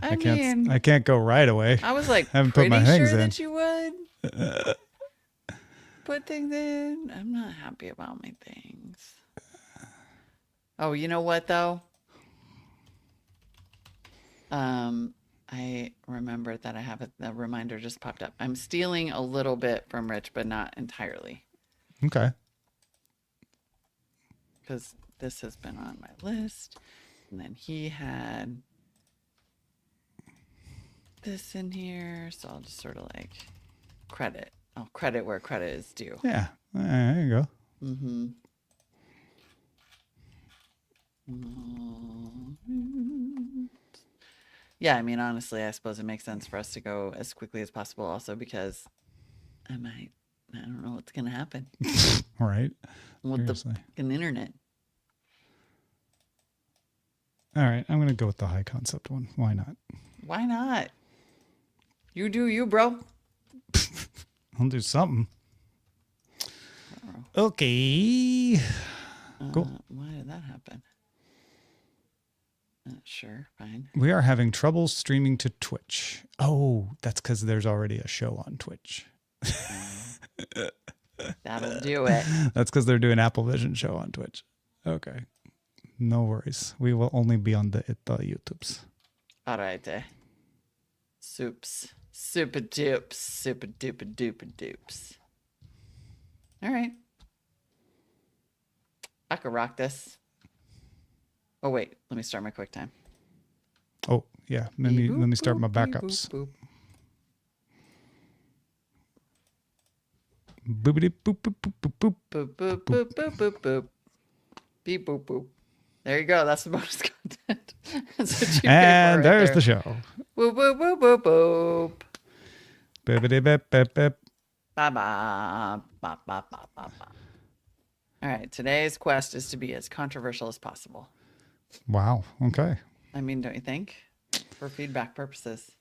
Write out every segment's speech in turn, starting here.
I mean, I can't go right away. I was like I haven't pretty put my things sure in. that you would put things in. I'm not happy about my things. Oh, you know what though? I remember that I have a reminder just popped up. I'm stealing a little bit from Rich, but not entirely. Okay. Because this has been on my list. And then he had this in here. So I'll just sort of like credit. I'll credit where credit is due. Yeah. There you go. Mm-hmm. Yeah, I mean, honestly, I suppose it makes sense for us to go as quickly as possible also because I don't know what's going to happen Right. with Seriously. the fucking internet. All right. I'm going to go with the high concept one. Why not? Why not? You do you, bro. I'll do something. Okay. Cool. Why did that happen? Sure, fine. We are having trouble streaming to Twitch. Oh, that's because there's already a show on Twitch. That'll do it. That's because they're doing Apple Vision show on Twitch. Okay. No worries. We will only be on the YouTubes. All right. Soups. Super dupes. Super duper duper dupes. All right. I could rock this. Oh, wait. Let me start my quick time. Oh, yeah. Let me start my backups. Boop, Boopity boop boop boop boop boop. boop, boop, boop, boop, boop, boop. Beep, boop, boop. There you go. That's the bonus content. That's what you And pay for right there's there. the show. Boop, boop, boop, boop, boop. Bippity bip bip bip. Ba ba ba ba ba ba ba. All right, today's quest is to be as controversial as possible. Wow. Okay. I mean, don't you think? For feedback purposes.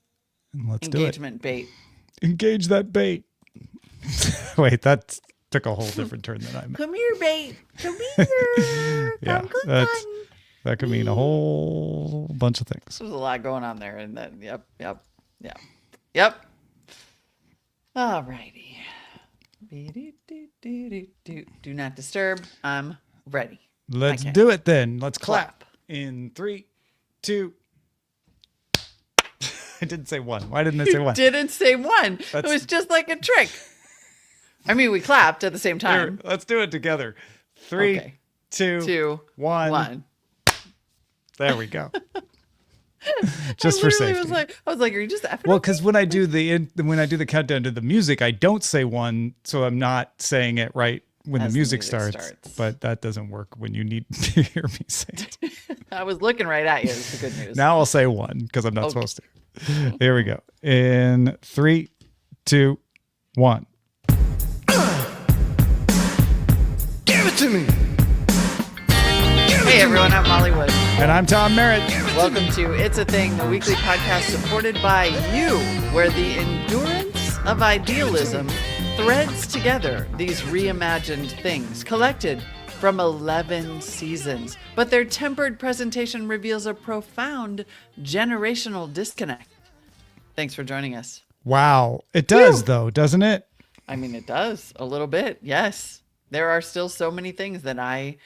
Let's do it. Engagement bait. Engage that bait. Wait, that took a whole different turn than I meant. Come here, bait. Come here. Yeah, that could mean a whole bunch of things. There's a lot going on there. And then, yep. All righty. Do not disturb. I'm ready. Let's Okay. do it then. Let's clap. Clap. In 3, 2. I didn't say one. Why didn't I say one? Didn't say one. It That's- was just like a trick. I mean, we clapped at the same Here, time. let's do it together. 3, Okay. 2, 2, 1. 1. There we go. Just for safety. I was like, are you just effing? Well, with me? because when I do the countdown to the music, I don't say one, so I'm not saying it right when As the music starts. But that doesn't work when you need to hear me say it. I was looking right at you. It's the good news. Now I'll say one because I'm not Okay. supposed to. Here we go. In 3, 2, 1. Give it to me. Hey, everyone. I'm Molly Wood. And I'm Tom Merritt. Welcome to It's a Thing, the weekly podcast supported by you, where the endurance of idealism threads together these reimagined things collected from 11 seasons. But their tempered presentation reveals a profound generational disconnect. Thanks for joining us. Wow. It does, Phew. though, doesn't it? I mean, it does a little bit. Yes. There are still so many things that I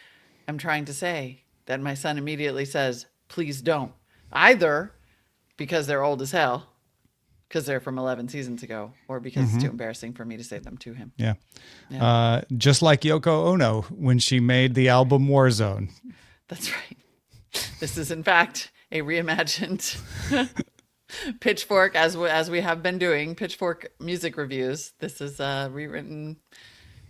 am trying to say that my son immediately says, please don't. Either because they're old as hell, because they're from 11 seasons ago, or because it's too embarrassing for me to say them to him. Yeah. Yeah. Just like Yoko Ono when she made the album Warzone. That's right. This is, in fact, a reimagined Pitchfork, as we have been doing, Pitchfork music reviews. This is rewritten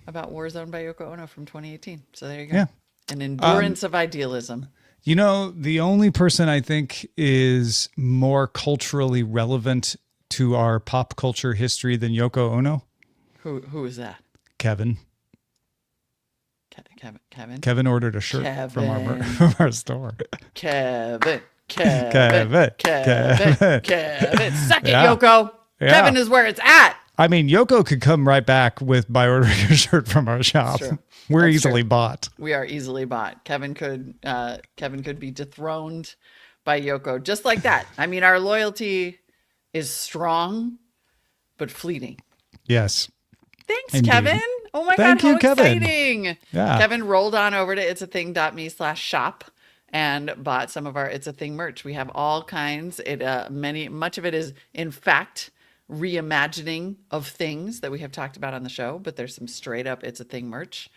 about Warzone by Yoko Ono from 2018. So there you go. Yeah. An endurance of idealism. You know, the only person I think is more culturally relevant to our pop culture history than Yoko Ono, Who is that? Kevin. Kevin? Kevin ordered a shirt from Kevin. from our store. Kevin. Kevin. Suck it, Yeah. Yoko. Yeah. Kevin is where it's at. I mean, Yoko could come right back by ordering a shirt from our shop. True. We're That's easily true. bought. We are easily bought. Kevin could be dethroned by Yoko, just like that. I mean, our loyalty is strong, but fleeting. Yes. Thanks, Indeed. Kevin. Oh my Thank God, you, how Kevin. exciting. Yeah. Kevin rolled on over to it'sathing.me/shop and bought some of our It's a Thing merch. We have all kinds. Much of it is, in fact, reimagining of things that we have talked about on the show, but there's some straight up It's a Thing merch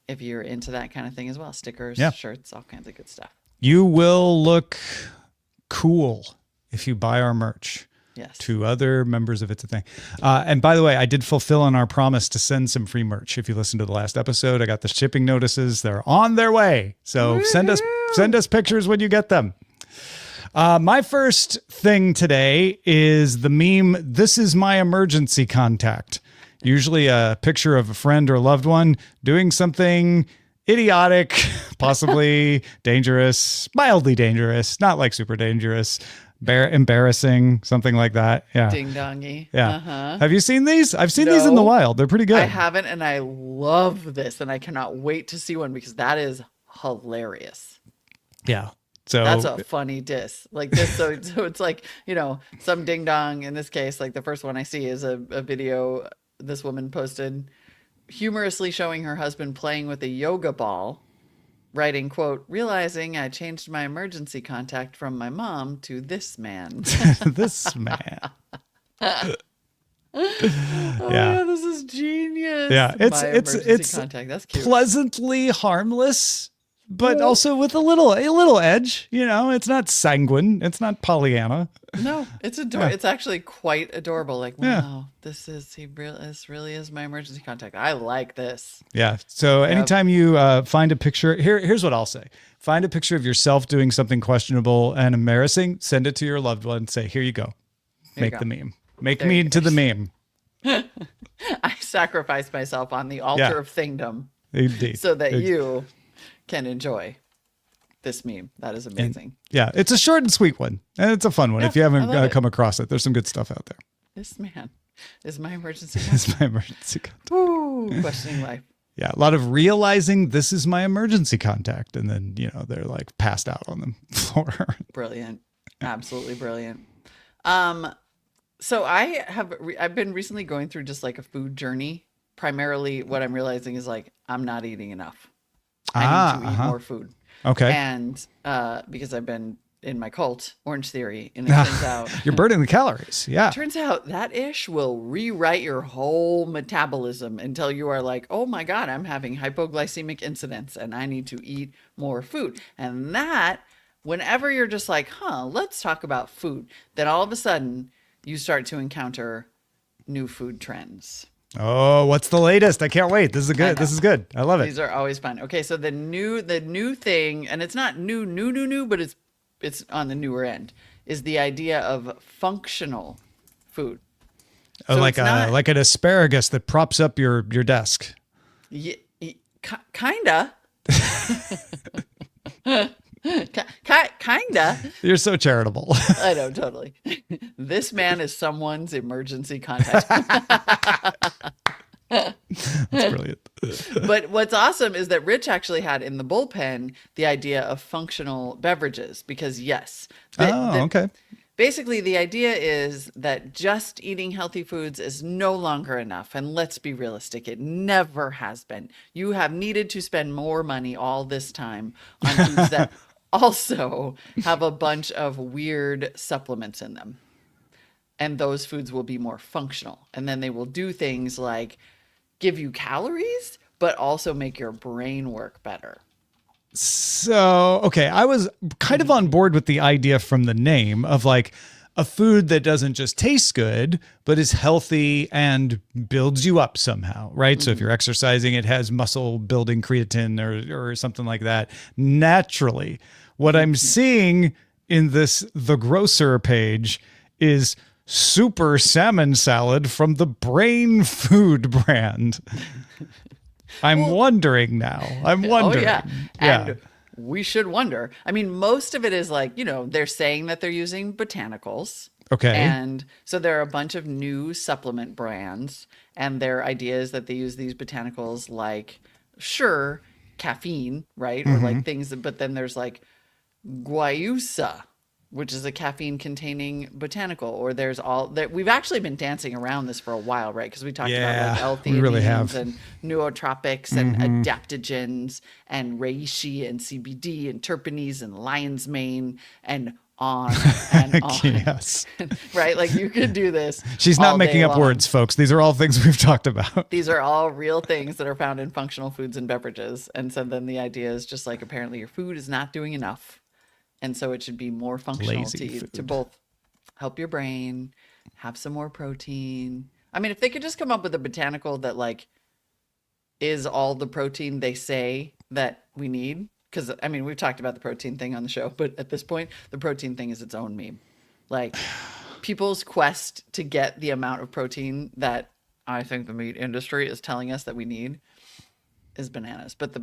if you're into that kind of thing as well. Stickers, Yeah. shirts, all kinds of good stuff. You will look cool if you buy our merch. Yes. To other members of It's a Thing. And by the way, I did fulfill on our promise to send some free merch. If you listened to the last episode, I got the shipping notices. They're on their way. So send us pictures when you get them. My first thing today is the meme, "This is my emergency contact." Usually a picture of a friend or loved one doing something idiotic, possibly dangerous, mildly dangerous, not like super dangerous, embarrassing, something like that. Yeah. Ding dongy. Yeah. Have you seen these? I've seen these in the wild. They're pretty good. I haven't, and I love this, and I cannot wait to see one because that is hilarious. Yeah. So That's a funny diss. Like this, so it's like, some ding dong. In this case, like the first one I see is a video this woman posted humorously showing her husband playing with a yoga ball, writing, quote, "Realizing I changed my emergency contact from my mom to this man." this man. Oh, Yeah. yeah, this is genius. Yeah, it's My it's emergency contact. That's cute. pleasantly harmless, but also with a little edge. It's not sanguine. It's not Pollyanna. No, it's adorable. Yeah. It's actually quite adorable. Like, Yeah. wow, this really is my emergency contact. I like this. Yeah. So anytime you find a picture, here's what I'll say: find a picture of yourself doing something questionable and embarrassing. Send it to your loved one. Say, "Here you go. Make go. the meme. Make There me you into the meme." I sacrificed myself on the altar Yeah. of thingdom Indeed. so that you can enjoy this meme. That is amazing. Yeah, it's a short and sweet one, and it's a fun one. Yeah, If you I haven't love it. come across it, there's some good stuff out there. This man is my emergency contact. It's my emergency contact. Ooh, questioning life. Yeah, a lot of realizing this is my emergency contact, and then they're like passed out on the floor. Brilliant. Absolutely brilliant. So I've been recently going through just like a food journey. Primarily what I'm realizing is like, I'm not eating enough. I need to eat more food. Okay, And because I've been in my cult, Orange Theory, and it turns out you're burning the calories. Yeah, that ish will rewrite your whole metabolism until you are like, oh my God, I'm having hypoglycemic incidents and I need to eat more food. And that, whenever you're just like, let's talk about food, then all of a sudden you start to encounter new food trends. Oh, what's the latest? I can't wait. This is good. This is good. I love it. These are always fun. Okay, so the new thing, and it's not new, but it's on the newer end, is the idea of functional food. Oh, So like it's not- like an asparagus that props up your desk. Kinda. Kinda. You're so charitable. I know, totally. This man is someone's emergency contact. That's brilliant. But what's awesome is that Rich actually had in the bullpen the idea of functional beverages because Okay. basically the idea is that just eating healthy foods is no longer enough. And let's be realistic, it never has been. You have needed to spend more money all this time on foods that also have a bunch of weird supplements in them. And those foods will be more functional. And then they will do things like give you calories, but also make your brain work better. So, okay, I was kind of on board with the idea from the name of like a food that doesn't just taste good, but is healthy and builds you up somehow, right? So if you're exercising, it has muscle building creatine or something like that naturally. What I'm seeing in the grocer page is super salmon salad from the Brain Food brand. I'm wondering now. I'm wondering. Oh, yeah. And we should wonder. I mean, most of it is like, they're saying that they're using botanicals. Okay. And so there are a bunch of new supplement brands, and their idea is that they use these botanicals like, caffeine, right? Or like things, but then there's like guayusa, which is a caffeine containing botanical, or there's all that. We've actually been dancing around this for a while, right? Because we talked about like L-theanines we really have. and nootropics and adaptogens and reishi and CBD and terpenes and lion's mane and on and on. Yes. Right? Like you could do this. She's all not making day up long. words, folks. These are all things we've talked about. These are all real things that are found in functional foods and beverages. And so then the idea is just like apparently your food is not doing enough. And so it should be more functional Lazy to food. both help your brain, have some more protein. I mean, if they could just come up with a botanical that like is all the protein they say that we need. Because I mean, we've talked about the protein thing on the show, but at this point, the protein thing is its own meme. Like people's quest to get the amount of protein that I think the meat industry is telling us that we need is bananas. But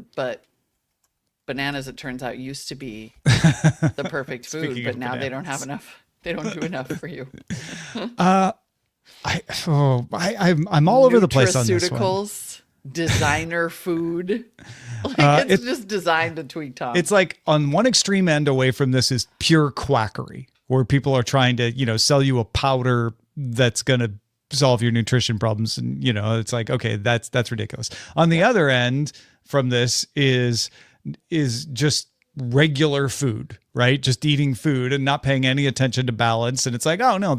bananas, it turns out, used to be the perfect food, Speaking but of now they don't bananas. have enough. They don't do enough for you. I'm all over the place on this one. Nutraceuticals, designer food. Like it's just designed to tweak Tom. It's like on one extreme end away from this is pure quackery, where people are trying to, sell you a powder that's going to solve your nutrition problems. And, it's like, okay, that's ridiculous. On the other end from this is just regular food, right? Just eating food and not paying any attention to balance. And it's like, oh no,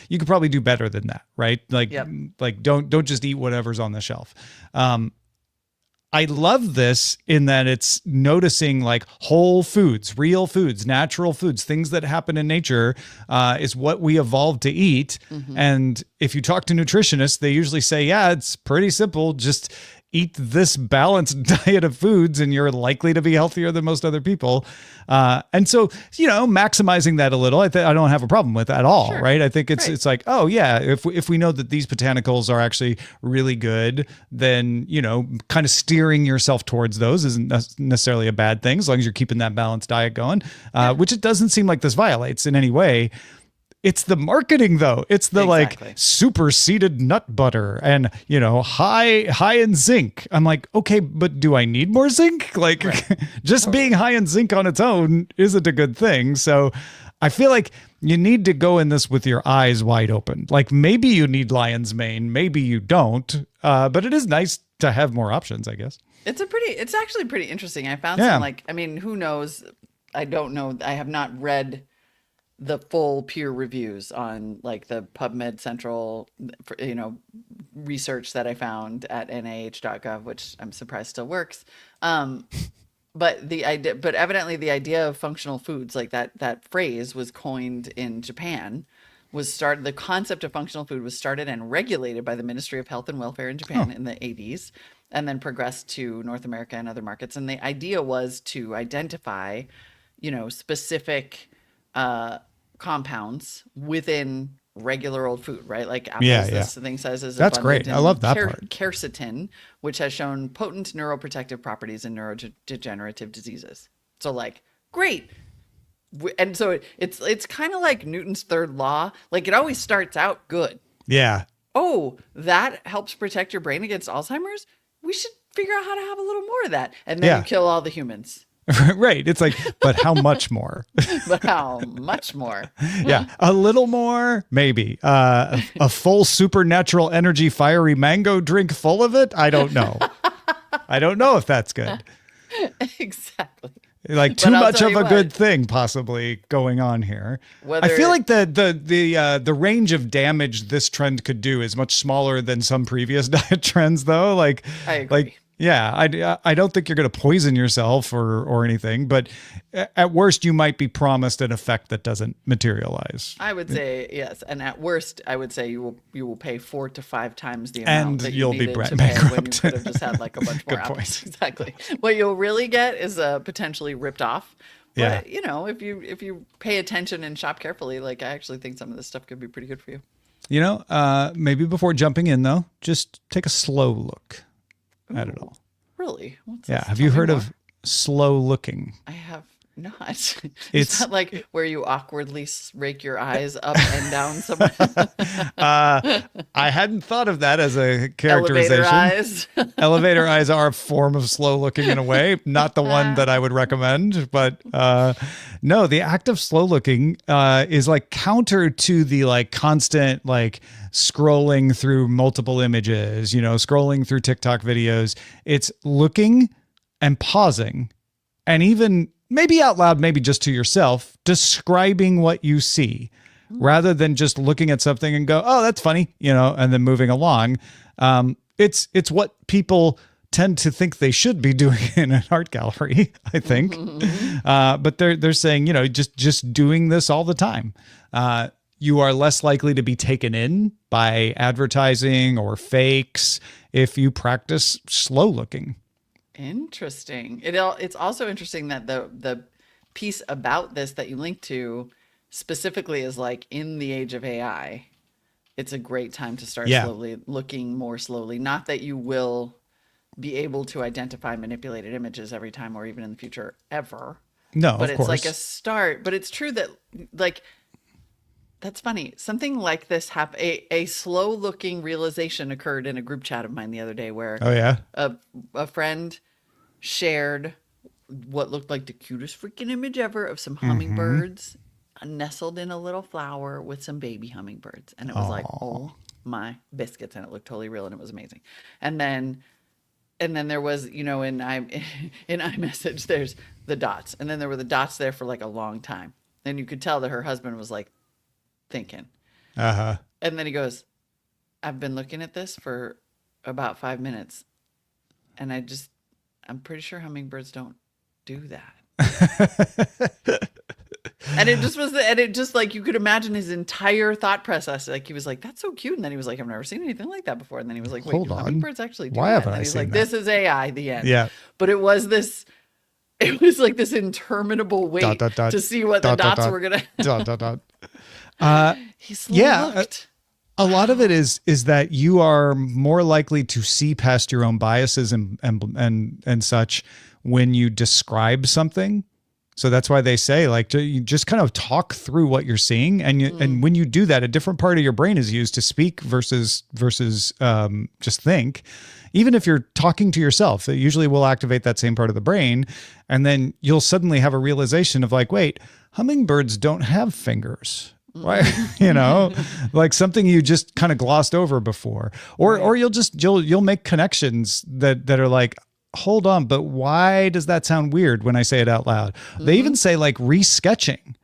you could probably do better than that, right? Like, Yep. like don't just eat whatever's on the shelf. I love this in that it's noticing like whole foods, real foods, natural foods, things that happen in nature is what we evolved to eat. And if you talk to nutritionists, they usually say, yeah, it's pretty simple. Just eat this balanced diet of foods and you're likely to be healthier than most other people. And so, maximizing that a little, I don't have a problem with at all, Sure. right? I think it's Right. it's like, oh yeah, if we know that these botanicals are actually really good, then, kind of steering yourself towards those isn't necessarily a bad thing as long as you're keeping that balanced diet going, which it doesn't seem like this violates in any way. It's the marketing though. It's the Exactly. like super seeded nut butter and, high in zinc. I'm like, okay, but do I need more zinc? Like just being high in zinc on its own isn't a good thing. So I feel like you need to go in this with your eyes wide open. Like maybe you need lion's mane, maybe you don't. But it is nice to have more options, I guess. It's actually pretty interesting. I found Yeah. some who knows? I don't know. I have not read the full peer reviews on like the PubMed Central, research that I found at NIH.gov, which I'm surprised still works. But evidently the idea of functional foods, like that phrase was coined in Japan, the concept of functional food was started and regulated by the Ministry of Health and Welfare in Japan in the 80s, and then progressed to North America and other markets. And the idea was to identify, specific compounds within regular old food, right? Like apples, Yeah. this thing says is That's abundant great. I in love that part. quercetin, which has shown potent neuroprotective properties in neurodegenerative diseases. So like, great. And so it's kind of like Newton's third law. Like it always starts out good. Yeah. Oh, that helps protect your brain against Alzheimer's? We should figure out how to have a little more of that. And then Yeah. you kill all the humans. Right. It's like, but how much more? But how much more? Yeah, a little more, maybe. A full supernatural energy fiery mango drink full of it? I don't know. I don't know if that's good. Exactly. Like too But I'll much tell of you a what. good thing possibly going on here. I Whether feel it- like the range of damage this trend could do is much smaller than some previous diet trends, though. Like, I agree. like yeah, I don't think you're going to poison yourself or anything, but at worst you might be promised an effect that doesn't materialize. I would say yes, and at worst, I would say you will pay 4 to 5 times the And amount that you'll you be needed to pay when you bankrupt. could have just had like a bunch more Good apples. point. Exactly. What you'll really get is potentially ripped off. Yeah. But if you pay attention and shop carefully, like I actually think some of this stuff could be pretty good for you. Maybe before jumping in though, just take a slow look at it all. Really? What's Yeah. this? Have you Tell me heard more. of slow looking? I have not? It's- not like where you awkwardly rake your eyes up and down somewhere. I hadn't thought of that as a Elevator characterization. eyes. Elevator eyes are a form of slow looking in a way, not the one that I would recommend, but no, the act of slow looking is like counter to the like constant like scrolling through multiple images, scrolling through TikTok videos. It's looking and pausing and even maybe out loud, maybe just to yourself, describing what you see rather than just looking at something and go, oh, that's funny, and then moving along. It's what people tend to think they should be doing in an art gallery, I think. But they're saying, just doing this all the time. You are less likely to be taken in by advertising or fakes if you practice slow looking. Interesting. It's also interesting that the piece about this that you link to specifically is like in the age of AI. It's a great time to start slowly looking more slowly. Not that you will be able to identify manipulated images every time or even in the future ever. No, but of it's course. like a start. But it's true that like that's funny. Something like this happened. A slow looking realization occurred in a group chat of mine the other day where Oh yeah. a friend shared what looked like the cutest freaking image ever of some hummingbirds nestled in a little flower with some baby hummingbirds. And it was like, oh my biscuits. And it looked totally real and it was amazing. And then there was, in iMessage, there's the dots. And then there were the dots there for like a long time. And you could tell that her husband was like thinking. Uh-huh. And then he goes, I've been looking at this for about 5 minutes. And I'm pretty sure hummingbirds don't do that. And it just like, you could imagine his entire thought process. Like he was like, that's so cute. And then he was like, I've never seen anything like that before. And then he was like, wait, Hold do on. hummingbirds actually do Why that? haven't And then I he was seen like, that? this is AI, the end. Yeah. But it was like this interminable wait Dot, dot, dot. to see what Dot, the dot, dots dot. were going to. Dot, dot, dot. He slow Yeah, looked. A lot of it is that you are more likely to see past your own biases and such when you describe something. So that's why they say like you just kind of talk through what you're seeing, and when you do that, a different part of your brain is used to speak versus just think. Even if you're talking to yourself, it usually will activate that same part of the brain, and then you'll suddenly have a realization of like, wait, hummingbirds don't have fingers. Why, like something you just kind of glossed over before, or you'll make connections that are like, hold on, but why does that sound weird when I say it out loud? They even say like resketching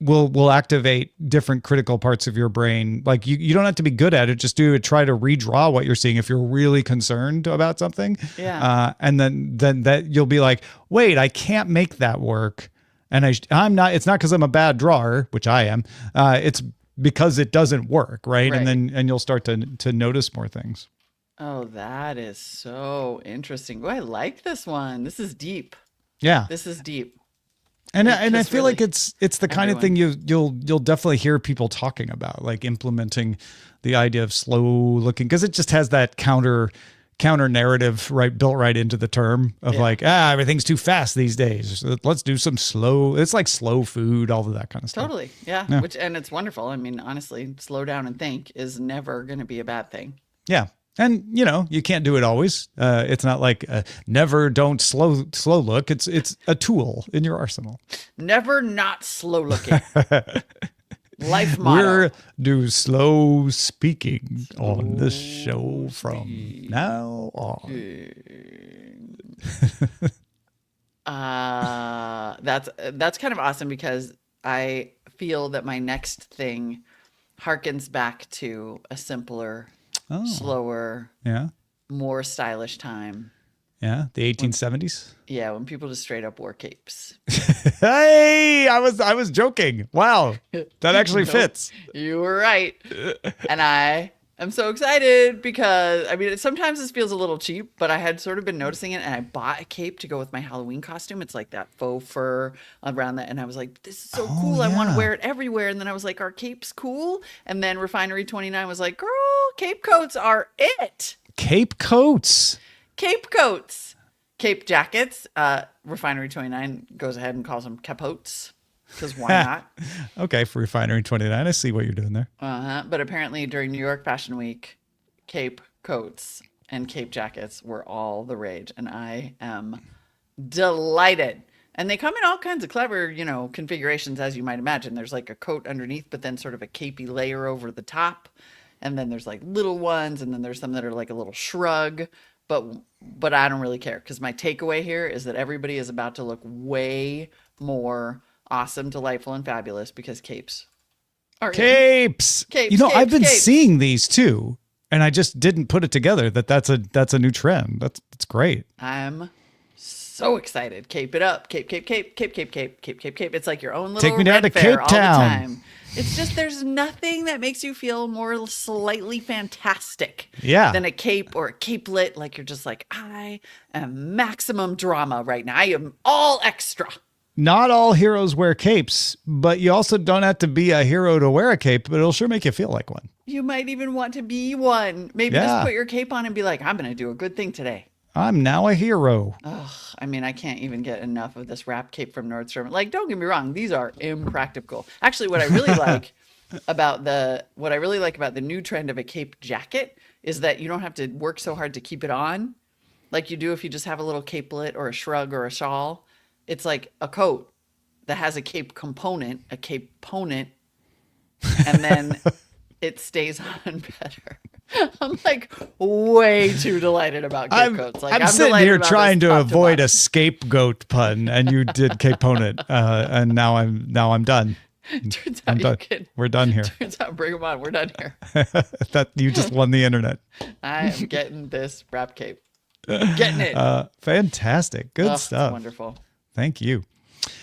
will activate different critical parts of your brain. Like you don't have to be good at it. Just try to redraw what you're seeing if you're really concerned about something. Yeah. And then that you'll be like, wait, I can't make that work. And I'm not, it's not because I'm a bad drawer, which I am. It's because it doesn't work. Right. And you'll start to notice more things. Oh, that is so interesting. Oh, I like this one. This is deep. Yeah. This is deep. And I Because feel really, like it's the kind of thing you'll definitely hear people talking about, like implementing the idea of slow looking, because it just has that counter narrative built right into the term of like, everything's too fast these days. Let's do some slow. It's like slow food, all of that kind of stuff. Totally. Yeah. Yeah. And it's wonderful. I mean, honestly, slow down and think is never going to be a bad thing. Yeah. And you can't do it always. It's not like don't slow look. It's a tool in your arsenal. Never not slow looking. Life motto. We're do slow speaking on the show from now on. That's kind of awesome because I feel that my next thing harkens back to a simpler, slower, more stylish time. Yeah, the 1870s. Yeah, when people just straight up wore capes. Hey, I was joking. Wow, that actually fits. You were right. And I am so excited because, I mean, sometimes this feels a little cheap, but I had sort of been noticing it, and I bought a cape to go with my Halloween costume. It's like that faux fur around that, and I was like, this is so cool. I want to wear it everywhere. And then I was like, are capes cool? And then Refinery 29 was like, girl, cape coats are it. Cape coats. Cape coats. Cape jackets. Refinery 29 goes ahead and calls them capotes because why not? Okay, for Refinery 29, I see what you're doing there. But apparently during New York Fashion Week, cape coats and cape jackets were all the rage, and I am delighted. And they come in all kinds of clever, configurations, as you might imagine. There's like a coat underneath, but then sort of a capey layer over the top. And then there's like little ones, and then there's some that are like a little shrug. But I don't really care, because my takeaway here is that everybody is about to look way more awesome, delightful, and fabulous because capes are in. Capes. Capes, I've been capes. seeing these too, and I just didn't put it together that's a new trend. That's great. I'm so excited. Cape it up. Cape, cape, cape, cape, cape, cape, cape, cape, cape. It's like your own little Take me down red to fair Cape all the Town. time. It's just there's nothing that makes you feel more slightly fantastic than a cape or a capelet. Like you're just like, I am maximum drama right now. I am all extra. Not all heroes wear capes, but you also don't have to be a hero to wear a cape, but it'll sure make you feel like one. You might even want to be one. Maybe just put your cape on and be like, I'm going to do a good thing today. I'm now a hero. I mean, I can't even get enough of this wrap cape from Nordstrom. Like, don't get me wrong, these are impractical. Actually, what I really like about the new trend of a cape jacket is that you don't have to work so hard to keep it on, like you do if you just have a little capelet or a shrug or a shawl. It's like a coat that has a cape component, and then it stays on better. I'm like way too delighted about cape coats. Like, I'm sitting here delighted about trying this to top avoid bottom. a scapegoat pun, and you did caponent, and now I'm done. Turns I'm out you done. can. We're done here. Turns out, bring them on. We're done here. That you just won the internet. I am getting this wrap cape. Getting it. Fantastic. Good It's stuff. wonderful. Thank you.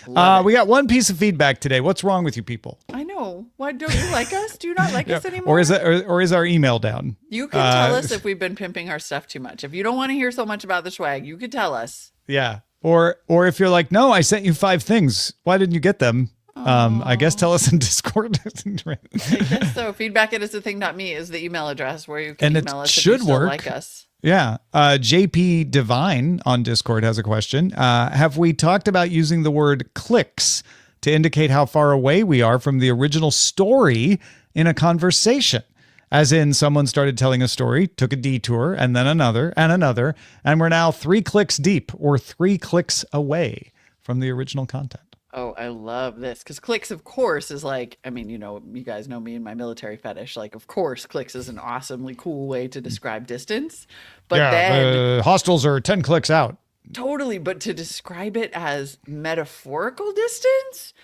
Love it. We got one piece of feedback today. What's wrong with you people? I know. Why don't you like us? Do you not like us anymore? Or is our email down? You can tell us if we've been pimping our stuff too much. If you don't want to hear so much about the swag, you could tell us. Yeah. Or if you're like, no, I sent you 5 things. Why didn't you get them? I guess tell us in Discord. I guess so. Feedback at isthething.me is the email address where you can And it email us if you should still work. like us. Yeah. JP Divine on Discord has a question. Have we talked about using the word clicks to indicate how far away we are from the original story in a conversation? As in, someone started telling a story, took a detour, and then another, and we're now 3 clicks deep or 3 clicks away from the original content. Oh, I love this. Because clicks, of course, is like, I mean, you guys know me and my military fetish. Like, of course, clicks is an awesomely cool way to describe distance. But then, the hostiles are 10 clicks out. totally, but to describe it as metaphorical distance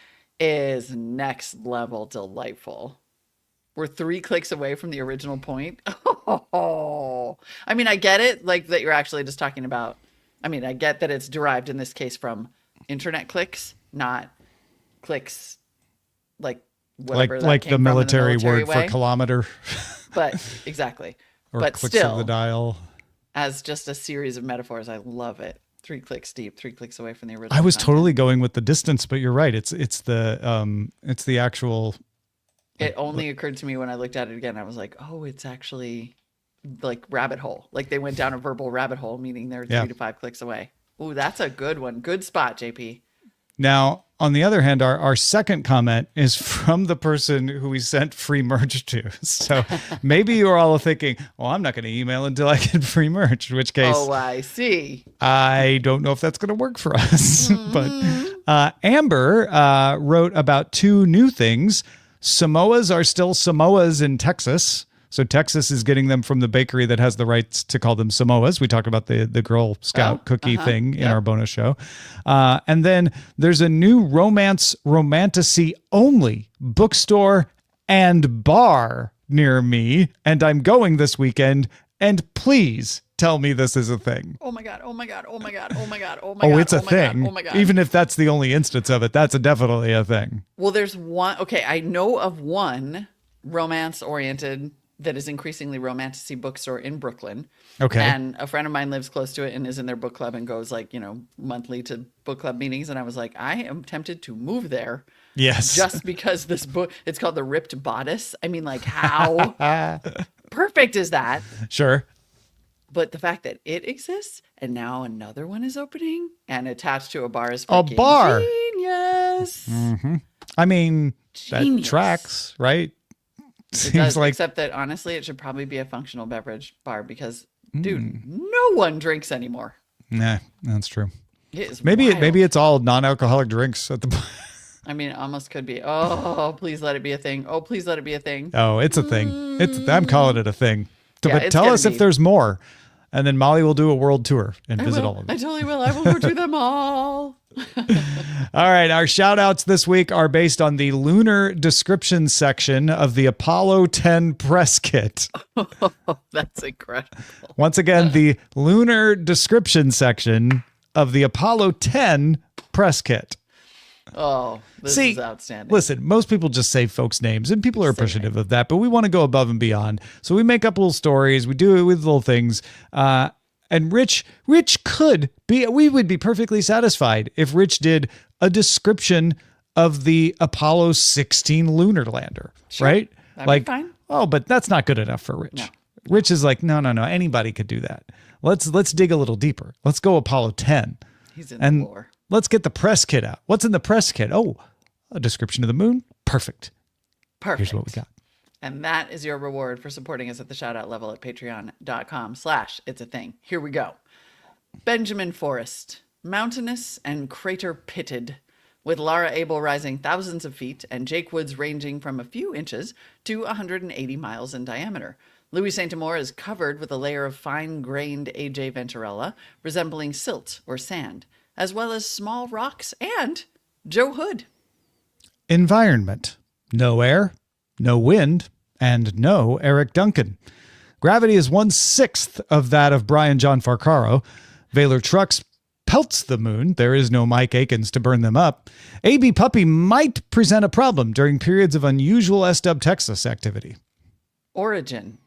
is next level delightful. We're 3 clicks away from the original point. Oh, I mean, I get it. Like, that you're actually just talking about, I mean, I get that it's derived in this case from internet clicks, not clicks like whatever that Like came the from in military word way. for kilometer But exactly. or But clicks of still, the dial. as just a series of metaphors, I love it. 3 clicks deep, 3 clicks away from the original. I was content. totally going with the distance, but you're right. It's the actual. It only occurred to me when I looked at it again. I was like, oh, it's actually like rabbit hole. Like they went down a verbal rabbit hole, meaning they're 3 to 5 clicks away. Oh, that's a good one. Good spot, JP. Now, on the other hand, our second comment is from the person who we sent free merch to. So maybe you're all thinking, well, I'm not going to email until I get free merch, in which case Oh, I see. I don't know if that's going to work for us. But Amber wrote about 2 new things. Samoas are still Samoas in Texas. So Texas is getting them from the bakery that has the rights to call them Samoas. We talked about the Girl Scout cookie thing in our bonus show. And then there's a new romantasy only bookstore and bar near me. And I'm going this weekend. And please tell me this is a thing. Oh my God. Oh my God. Oh my God. Oh my God. Oh my God. Oh, it's a oh my thing. God, oh my God. Even if that's the only instance of it, that's definitely a thing. Well, there's one. Okay. I know of one romance oriented that is increasingly romantasy bookstore in Brooklyn. Okay. And a friend of mine lives close to it and is in their book club and goes like, monthly to book club meetings. And I was like, I am tempted to move there. Yes. Just because this book, it's called The Ripped Bodice. I mean, like, how perfect is that? Sure. But the fact that it exists and now another one is opening and attached to a bar is A freaking bar. genius. I mean, Genius. that tracks, right? It Seems does, like except that honestly, it should probably be a functional beverage bar because, dude, no one drinks anymore. nah, that's true. It is Maybe wild. it's all non-alcoholic drinks at the bar. I mean, it almost could be. Oh, please let it be a thing. Oh, please let it be a thing. Oh, it's a thing. I'm calling it a thing. Yeah, But it's tell gonna us if be. there's more. And then Molly will do a world tour and I visit will. all of I them. totally will. I will go to them all. All right. Our shout outs this week are based on the lunar description section of the Apollo 10 press kit. That's incredible. Once again, the lunar description section of the Apollo 10 press kit. Oh, this See, is outstanding. Listen, most people just say folks' names, and people are appreciative of that, but we want to go above and beyond. So we make up little stories. We do it with little things. And Rich could be, we would be perfectly satisfied if Rich did a description of the Apollo 16 lunar lander, right? That'd be fine. Oh, but that's not good enough for Rich. No. Rich is like, no, anybody could do that. Let's dig a little deeper. Let's go Apollo 10. He's in And the lore. let's get the press kit out. What's in the press kit? Oh, a description of the moon. Perfect. Perfect. Here's what we got. And that is your reward for supporting us at the shout out level at patreon.com/it's a thing. Here we go. Benjamin Forrest, mountainous and crater pitted, with Lara Abel rising thousands of feet and Jake Woods ranging from a few inches to 180 miles in diameter. Louis Saint-Amour is covered with a layer of fine-grained AJ Venturella, resembling silt or sand, as well as small rocks and Joe Hood. Environment. No air, no wind, and no Eric Duncan. Gravity is 1/6 of that of Brian John Farcaro. Valor Trucks pelts the moon. There is no Mike Akins to burn them up. AB Puppy might present a problem during periods of unusual SW Texas activity. Origin.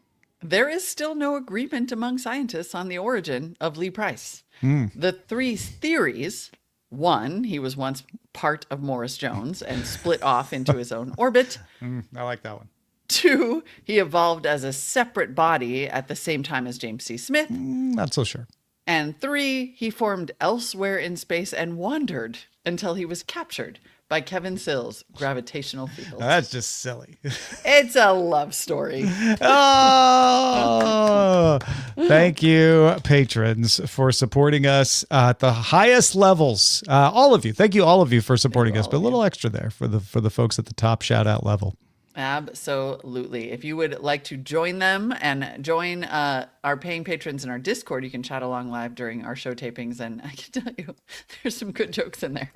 There is still no agreement among scientists on the origin of Lee Price. The three theories: one, he was once part of Morris Jones and split off into his own orbit. I like that one. Two, he evolved as a separate body at the same time as James C. Smith. Not so sure. And three, he formed elsewhere in space and wandered until he was captured by Kevin Sills' gravitational field. That's just silly. It's a love story. Oh, thank you, patrons, for supporting us at the highest levels. All of you, thank you, all of you, for supporting us. But a little extra there for the folks at the top shout out level. Absolutely. If you would like to join them and join our paying patrons in our Discord, you can chat along live during our show tapings. And I can tell you, there's some good jokes in there.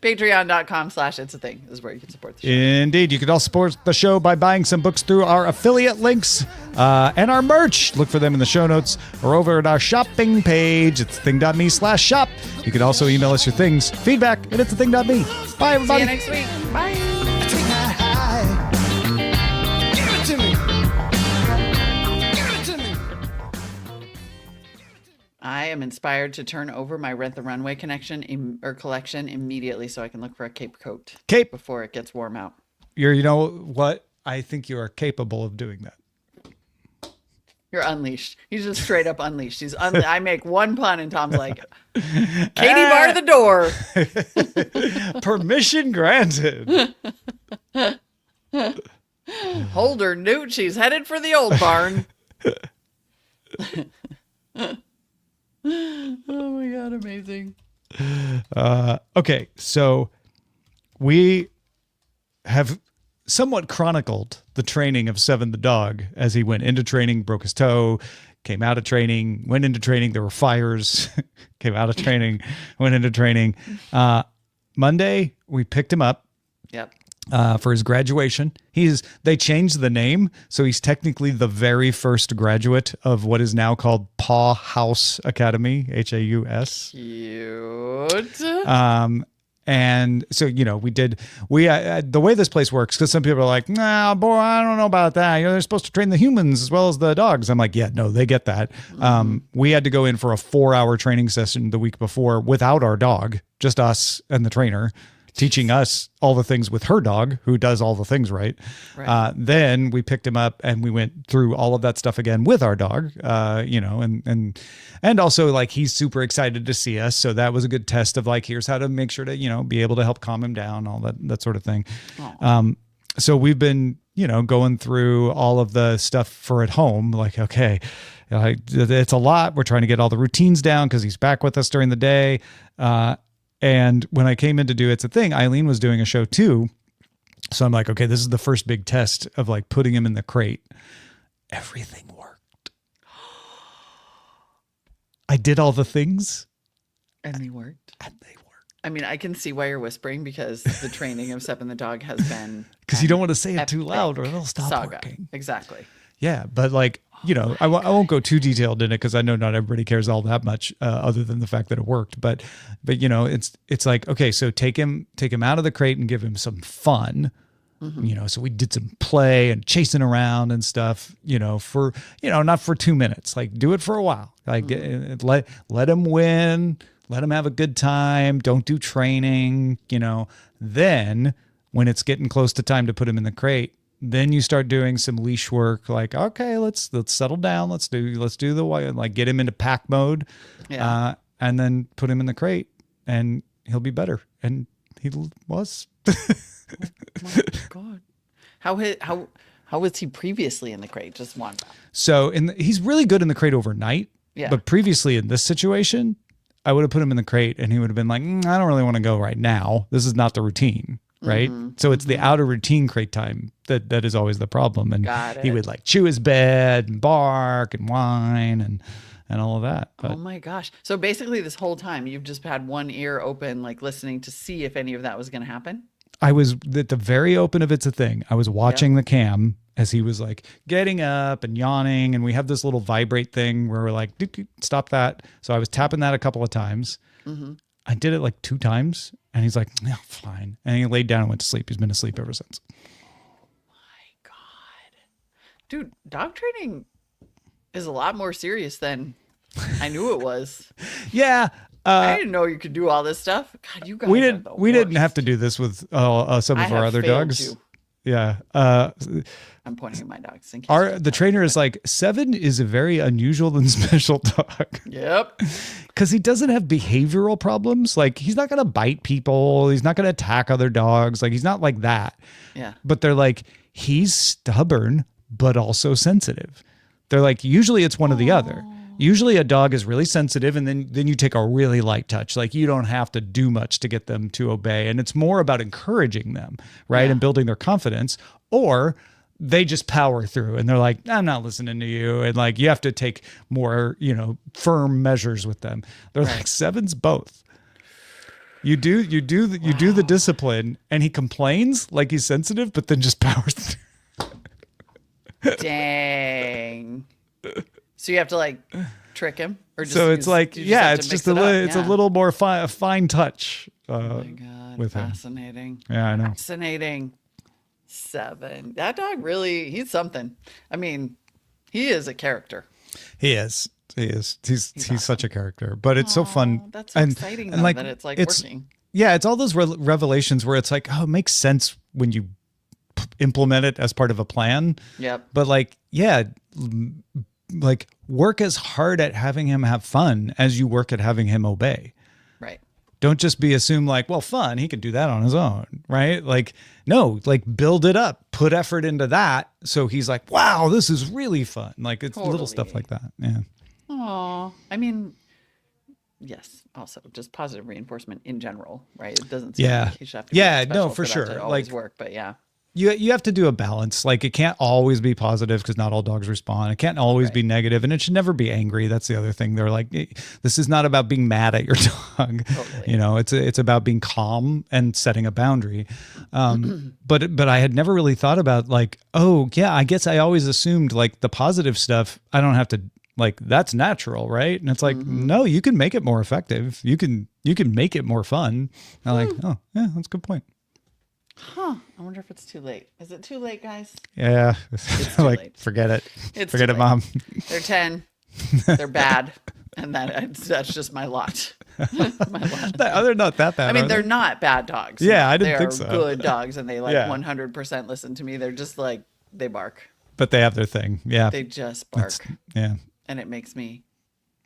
Patreon.com/it's a thing is where you can support the show. Indeed. You can also support the show by buying some books through our affiliate links and our merch. Look for them in the show notes or over at our shopping page. It's thing.me/shop. You can also email us your things, feedback, and it's thing.me. Bye, everybody. See you next week. Bye. Take that high. Give it to me. Give it to me. I am inspired to turn over my Rent the Runway collection immediately so I can look for a cape coat. Cape. Before it gets warm out. You know what? I think you are capable of doing that. You're unleashed. He's just straight up unleashed. I make one pun and Tom's like, Katie, bar the door. Permission granted. Hold her, Newt. She's headed for the old barn. Oh my God, amazing. Okay, so we have somewhat chronicled the training of Seven the dog as he went into training, broke his toe, came out of training, went into training. There were fires, came out of training, went into training. Monday, we picked him up Yep. for his graduation. They changed the name, so he's technically the very first graduate of what is now called Paw House Academy, Haus. Cute. And so, the way this place works, because some people are like, nah, boy, I don't know about that. They're supposed to train the humans as well as the dogs. I'm like, yeah, no, they get that. We had to go in for a 4-hour training session the week before without our dog, just us and the trainer. teaching us all the things with her dog, who does all the things right. Then we picked him up and we went through all of that stuff again with our dog, and also like he's super excited to see us. So that was a good test of like, here's how to make sure to, be able to help calm him down, all that sort of thing. So we've been, going through all of the stuff for at home, like, okay, it's a lot. We're trying to get all the routines down because he's back with us during the day. And when I came in to do It's a Thing, Eileen was doing a show too. So I'm like, okay, this is the first big test of like putting him in the crate. Everything worked. I did all the things. And they worked. And they worked. I mean, I can see why you're whispering because the training of Sep and the dog has been. Because you don't want to say it too loud or they'll stop saga. working. Exactly. Yeah, but like, I won't go too detailed in it because I know not everybody cares all that much, other than the fact that it worked. But it's like, okay, so take him out of the crate and give him some fun. So we did some play and chasing around and stuff. For not for 2 minutes. Like do it for a while. Like let him win. Let him have a good time. Don't do training. Then when it's getting close to time to put him in the crate, then you start doing some leash work. Like, okay, let's settle down. Let's do like get him into pack mode, and then put him in the crate, and he'll be better. And he was. Oh my God, how was he previously in the crate? Just one. So he's really good in the crate overnight. Yeah. But previously in this situation, I would have put him in the crate, and he would have been like, I don't really want to go right now. This is not the routine. Right. So it's the outer routine crate time that is always the problem. And he would like chew his bed and bark and whine and all of that. But, oh my gosh. So basically this whole time you've just had one ear open, like listening to see if any of that was going to happen. I was at the very open of It's a Thing. I was watching the cam as he was like getting up and yawning. And we have this little vibrate thing where we're like, doop, doop, stop that. So I was tapping that a couple of times. I did it like 2 times and he's like, yeah, fine. And he laid down and went to sleep. He's been asleep ever since. My God. Dude, dog training is a lot more serious than I knew it was. Yeah. I didn't know you could do all this stuff. God, you guys we are the we didn't worst. have to do this with some of our other failed dogs. you. Yeah. I'm pointing at my dogs. The trainer is like, 7 is a very unusual and special dog. Yep. Because he doesn't have behavioral problems. Like he's not going to bite people. He's not going to attack other dogs. Like he's not like that. Yeah. But they're like, he's stubborn, but also sensitive. They're like, usually it's one or the other. Usually a dog is really sensitive and then you take a really light touch. Like you don't have to do much to get them to obey. And it's more about encouraging them, right? And building their confidence. Or they just power through and they're like, I'm not listening to you. And like, you have to take more, firm measures with them. They're like 7's both. You do the discipline and he complains like he's sensitive, but then just powers through. Dang. So you have to like trick him, or just so it's like, it's just a little more fine touch. Oh my God, with him. fascinating. Yeah, I know. Fascinating. 7. That dog really, he's something. I mean, he is a character. He is. He's such a character. But it's so fun. That's so exciting though, that it's like working. Yeah, it's all those revelations where it's like, oh, it makes sense when you implement it as part of a plan. Yep. But like, like work as hard at having him have fun as you work at having him obey. Right. Don't just assume like, well, fun, he can do that on his own, right? Like, no, like build it up, put effort into that. So he's like, wow, this is really fun. Like it's little stuff like that. Yeah. Oh, I mean, yes. Also, just positive reinforcement in general, right? It doesn't seem like he should have to be special for that sure. to always work, but yeah. You have to do a balance. Like it can't always be positive because not all dogs respond. It can't always be negative, and it should never be angry. That's the other thing. They're like, this is not about being mad at your dog. Totally. It's about being calm and setting a boundary. But I had never really thought about like, oh yeah, I guess I always assumed like the positive stuff, I don't have to like, that's natural, right? And it's like, no, you can make it more effective. You can make it more fun. And I'm like, oh yeah, that's a good point. Huh. I wonder if it's too late. Is it too late, guys? Yeah. It's too like, late. forget it. It's forget too it, late. Mom. They're 10. They're bad. And that's just my lot. My lot. They're not that bad. I mean, are they're they? not bad dogs. Yeah, I didn't they think are so. good dogs, and they like Yeah. 100% listen to me. They're just like, they bark. But they have their thing. Yeah. They just bark. Yeah. And it makes me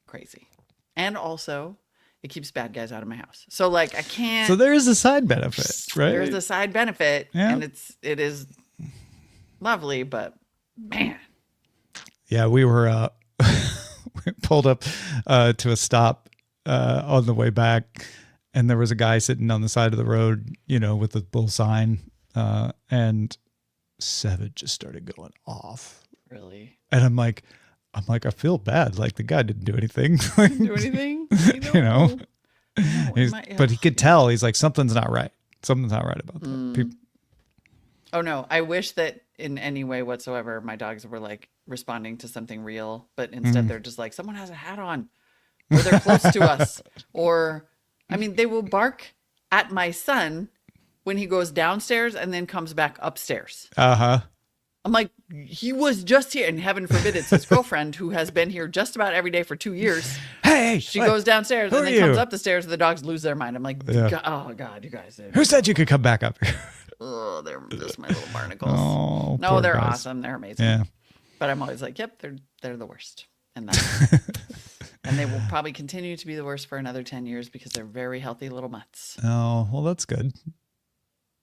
crazy. And also, it keeps bad guys out of my house. So like, I can't. So there is a side benefit, right? There's a side benefit, Yeah. and it is lovely, but man, Yeah, we were we pulled up to a stop on the way back, and there was a guy sitting on the side of the road, with a bull sign, and Seven just started going off, really and I'm like, I feel bad. Like the guy didn't do anything. do anything, No, it might- but he could tell. He's like, something's not right. Something's not right about that. People, Oh no, I wish that in any way whatsoever my dogs were like responding to something real, but instead they're just like, someone has a hat on, or they're close to us, or I mean, they will bark at my son when he goes downstairs and then comes back upstairs. I'm like, he was just here, and heaven forbid it's his girlfriend who has been here just about every day for 2 years. Hey, She goes downstairs who and are then comes you? up the stairs and the dogs lose their mind. I'm like, Yeah. oh God, you guys. who said you could come back up here? Oh, they're just my little barnacles. Oh, No, poor they're guys. awesome. They're amazing. Yeah. But I'm always like, yep, they're the worst. And that and they will probably continue to be the worst for another 10 years because they're very healthy little mutts. Oh, well, that's good.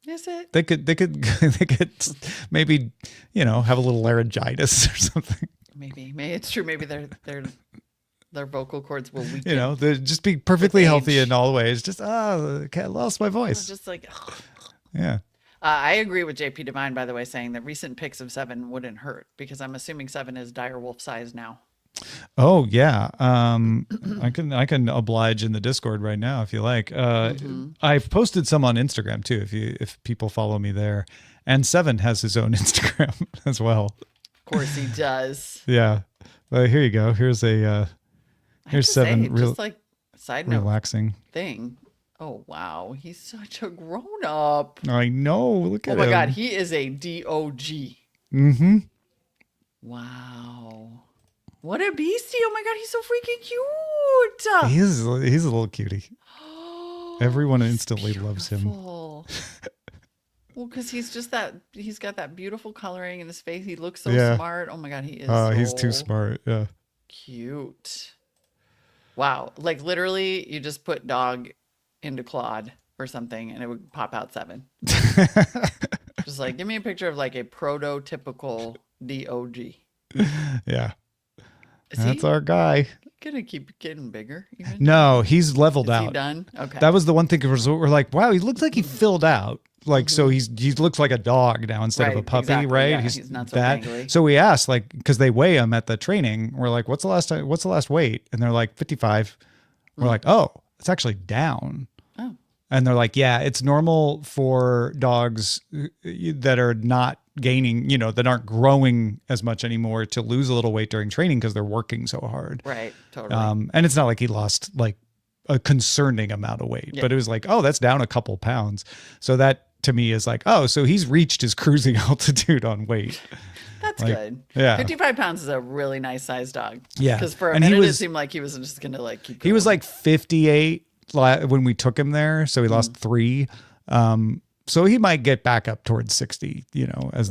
Is it? They could maybe, have a little laryngitis or something. Maybe it's true. Maybe their vocal cords will weaken. They'd just be perfectly With healthy age. in all ways. Just, I lost my It's voice. just like, Yeah. I agree with JP Divine, by the way, saying that recent pics of Seven wouldn't hurt because I'm assuming Seven is dire wolf size now. Oh yeah. I can oblige in the Discord right now if you like. I've posted some on Instagram too. If people follow me there, and Seven has his own Instagram as well. Of course he does. Yeah. Well, here you go. Here's here's Seven. Just like side note Relaxing. thing. Oh wow, he's such a grown up. I know. Look at Oh him. my God, he is a DOG. Mm-hmm. Wow. What a beastie. Oh my God, he's so freaking cute. He's a little cutie. Everyone instantly loves him. Beautiful. Well, because he's got that beautiful coloring in his face. He looks so Yeah. smart. Oh my God, he is He's so too smart. Yeah. cute. Wow. Like literally, you just put dog into Claude or something and it would pop out Seven. Just like, give me a picture of like a prototypical DOG. Yeah. Is That's he our guy. gonna keep getting bigger? Even? No, he's leveled Is he out. done? Okay. That was the one thing we're like, wow, he looked like he filled out. Like, so he looks like a dog now instead of a Right, puppy, exactly, right? yeah, he's not so that. gangly. So we asked, like, because they weigh him at the training. We're like, what's the last weight? And they're like 55. We're like, oh, it's actually down. Oh. And they're like, yeah, it's normal for dogs that are not gaining, that aren't growing as much anymore to lose a little weight during training because they're working so hard. Right. Totally. And it's not like he lost like a concerning amount of weight, but it was like, oh, that's down a couple pounds. So that to me is like, oh, so he's reached his cruising altitude on weight. That's like, good. yeah. 55 pounds is a really nice sized dog. Yeah. Because for a And he minute, it was- seemed like he was just going to like keep He was going. like 58 when we took him there. So he lost 3. So he might get back up towards 60, as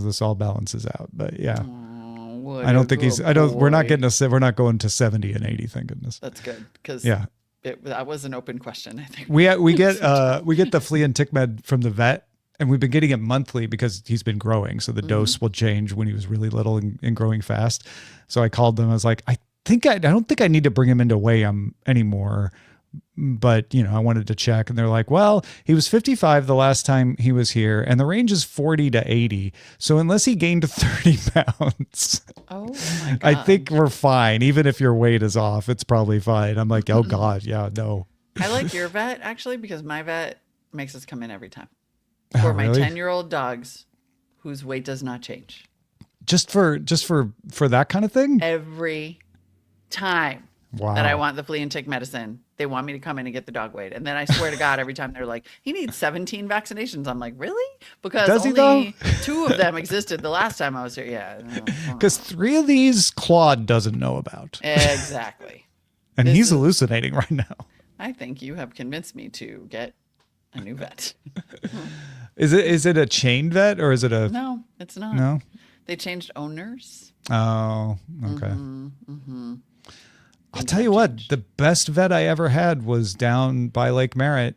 this all balances out. But yeah, Oh, what I a don't think good we're not boy. we're not going to 70 and 80. Thank goodness. That's good. Because Yeah. that was an open question, I think. We get the flea and tick med from the vet, and we've been getting it monthly because he's been growing. So the dose will change when he was really little and growing fast. So I called them. I was like, I don't think I need to bring him into weigh him anymore. But, I wanted to check, and they're like, well, he was 55 the last time he was here, and the range is 40 to 80. So unless he gained 30 pounds, Oh my God. I think we're fine. Even if your weight is off, it's probably fine. I'm like, oh God, yeah, no. I like your vet actually because my vet makes us come in every time. Oh, For my really? 10-year-old dogs whose weight does not change. Just for that kind of thing? Every time. Wow. that I want the flea and tick medicine. They want me to come in and get the dog weighed. And then I swear to God, every time they're like, he needs 17 vaccinations. I'm like, really? Because Does he, only though? 2 of them existed the last time I was here. Yeah. Because 3 of these Claude doesn't know about. Exactly. And This he's is- hallucinating right now. I think you have convinced me to get a new vet. Is it a chain vet or is it a No, it's not. no? They changed owners. Oh, okay. Mm-hmm. I'll tell you what, the best vet I ever had was down by Lake Merritt.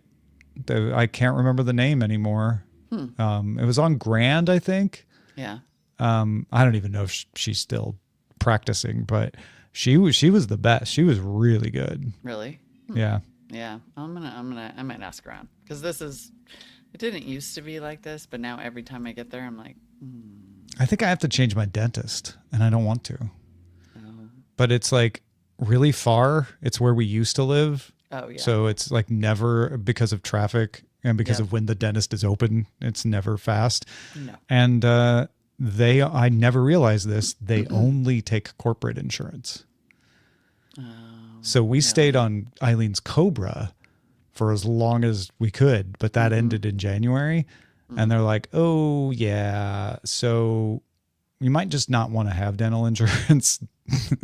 I can't remember the name anymore. It was on Grand, I think. Yeah. I don't even know if she's still practicing, but she was the best. She was really good. Really? Yeah. Yeah. I might ask around because it didn't used to be like this, but now every time I get there, I'm like, I think I have to change my dentist, and I don't want to. But it's like really far. It's where we used to live. oh yeah. So it's like never, because of traffic and because Yep. of when the dentist is open, it's never fast. No. And I never realized this, they only take corporate insurance. So we stayed on Eileen's Cobra for as long as we could, but that ended in January. And they're like, oh, yeah, so you might just not want to have dental insurance,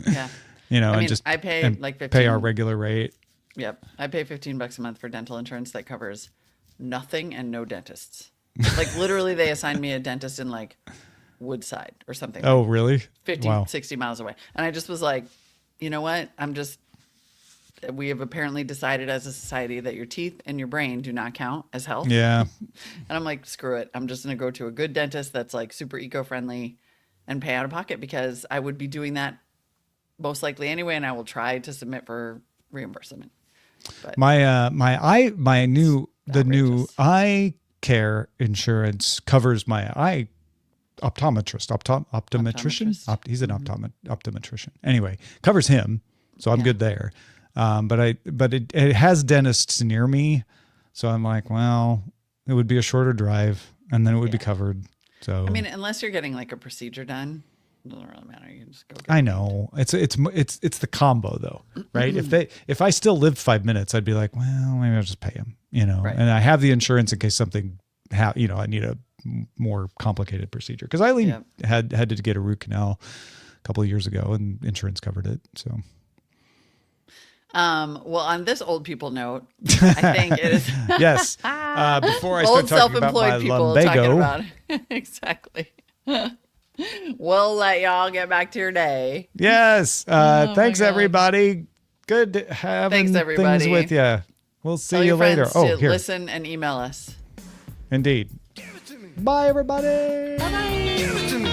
Yeah. and I mean, just I pay and like 15. pay our regular rate. Yep. I pay $15 a month for dental insurance that covers nothing and no dentists. Like literally they assigned me a dentist in like Woodside or something. Oh, really? 50, Wow. 60 miles away. And I just was like, you know what? We have apparently decided as a society that your teeth and your brain do not count as health. Yeah. And I'm like, screw it. I'm just going to go to a good dentist that's like super eco-friendly and pay out of pocket because I would be doing that most likely anyway. And I will try to submit for reimbursement. But My new outrageous. eye care insurance covers my eye optometrist. Optometrician? Optometrist. He's an optometrician. Anyway, covers him, so I'm good there. But it has dentists near me, so I'm like, well, it would be a shorter drive, and then it would be covered. So I mean, unless you're getting like a procedure done, it doesn't really matter. You can just go. I know it's the combo though, right? If I still lived 5 minutes, I'd be like, well, maybe I'll just pay him, Right. And I have the insurance in case something, I need a more complicated procedure. Because Eileen Yep. had to get a root canal a couple of years ago, and insurance covered it. So Well, on this old people note, I think it is yes, before I old start talking about my self-employed people talking lumbago, about it. Exactly. We'll let y'all get back to your day. yes, thanks God. everybody. Good having Thanks, everybody. things with you. We'll see Tell you your later. friends Oh, to here, listen and email us. indeed. Give it to me. Bye, everybody. Give it to me.